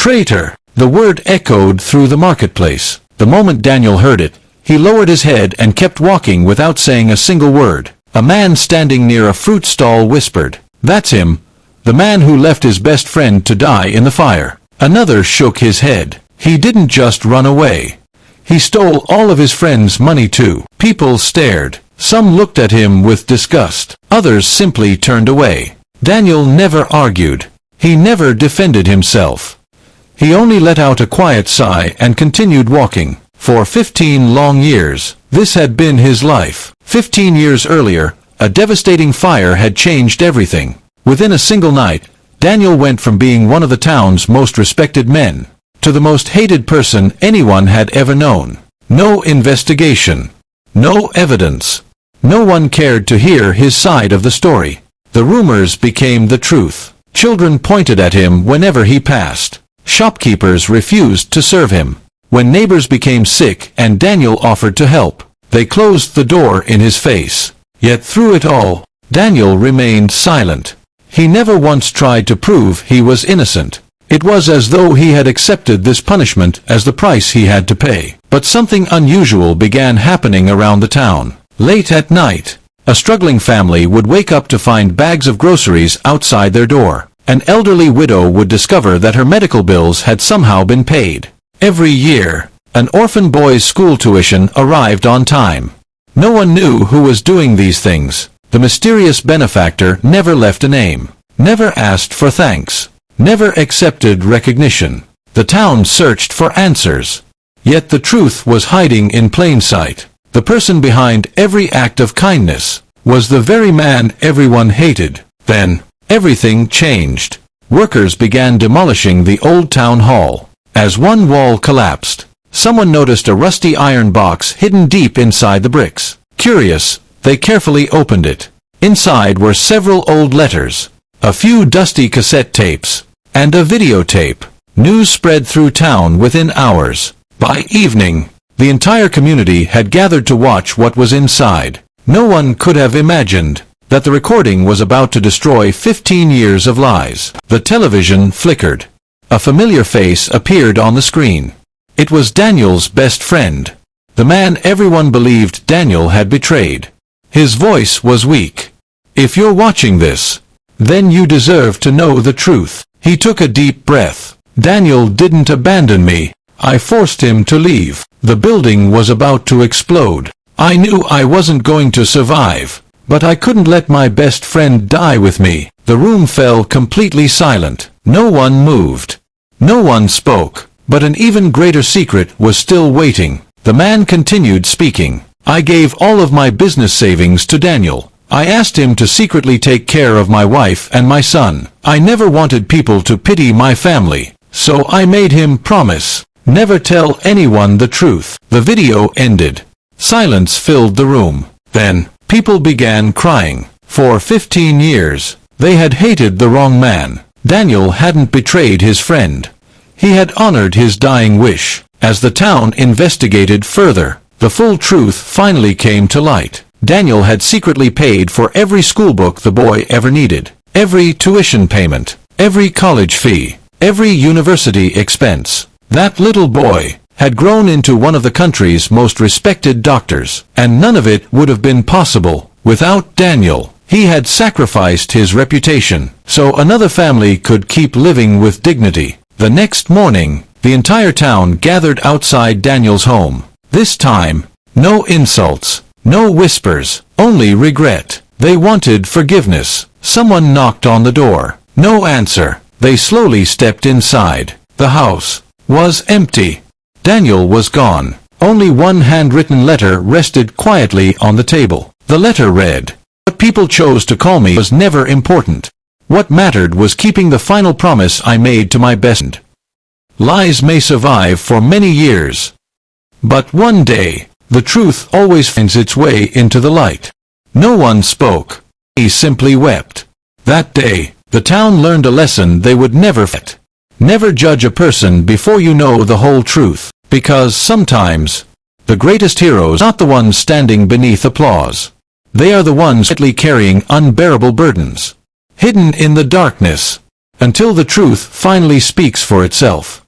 Traitor! The word echoed through the marketplace. The moment Daniel heard it, he lowered his head and kept walking without saying a single word. A man standing near a fruit stall whispered, "That's him, the man who left his best friend to die in the fire." Another shook his head. He didn't just run away. He stole all of his friends' money too. People stared. Some looked at him with disgust. Others simply turned away. Daniel never argued. He never defended himself. He only let out a quiet sigh and continued walking. For 15 long years, this had been his life. 15 years earlier, a devastating fire had changed everything. Within a single night, Daniel went from being one of the town's most respected men to the most hated person anyone had ever known. No investigation. No evidence. No one cared to hear his side of the story. The rumors became the truth. Children pointed at him whenever he passed. Shopkeepers refused to serve him. When neighbors became sick and Daniel offered to help, they closed the door in his face. Yet through it all, Daniel remained silent. He never once tried to prove he was innocent. It was as though he had accepted this punishment as the price he had to pay. But something unusual began happening around the town. Late at night, a struggling family would wake up to find bags of groceries outside their door. An elderly widow would discover that her medical bills had somehow been paid. Every year, an orphan boy's school tuition arrived on time. No one knew who was doing these things. The mysterious benefactor never left a name, never asked for thanks, never accepted recognition. The town searched for answers. Yet the truth was hiding in plain sight. The person behind every act of kindness was the very man everyone hated. Then, everything changed. Workers began demolishing the old town hall. As one wall collapsed, someone noticed a rusty iron box hidden deep inside the bricks. Curious, they carefully opened it. Inside were several old letters, a few dusty cassette tapes, and a videotape. News spread through town within hours. By evening, the entire community had gathered to watch what was inside. No one could have imagined that the recording was about to destroy 15 years of lies. The television flickered. A familiar face appeared on the screen. It was Daniel's best friend, the man everyone believed Daniel had betrayed. His voice was weak. "If you're watching this, then you deserve to know the truth." He took a deep breath. "Daniel didn't abandon me. I forced him to leave. The building was about to explode. I knew I wasn't going to survive. But I couldn't let my best friend die with me." The room fell completely silent. No one moved. No one spoke. But an even greater secret was still waiting. The man continued speaking. "I gave all of my business savings to Daniel. I asked him to secretly take care of my wife and my son. I never wanted people to pity my family. So I made him promise, never tell anyone the truth." The video ended. Silence filled the room. Then, people began crying. For 15 years, they had hated the wrong man. Daniel hadn't betrayed his friend. He had honored his dying wish. As the town investigated further, the full truth finally came to light. Daniel had secretly paid for every schoolbook the boy ever needed, every tuition payment, every college fee, every university expense. That little boy had grown into one of the country's most respected doctors, and none of it would have been possible without Daniel. He had sacrificed his reputation so another family could keep living with dignity. The next morning, the entire town gathered outside Daniel's home. This time, no insults, no whispers, only regret. They wanted forgiveness. Someone knocked on the door. No answer. They slowly stepped inside. The house was empty. Daniel was gone. Only one handwritten letter rested quietly on the table. The letter read, "What people chose to call me was never important. What mattered was keeping the final promise I made to my best friend. Lies may survive for many years, but one day, the truth always finds its way into the light." No one spoke. He simply wept. That day, the town learned a lesson they would never forget. Never judge a person before you know the whole truth, because sometimes, the greatest heroes are not the ones standing beneath applause. They are the ones quietly carrying unbearable burdens. Hidden in the darkness, until the truth finally speaks for itself.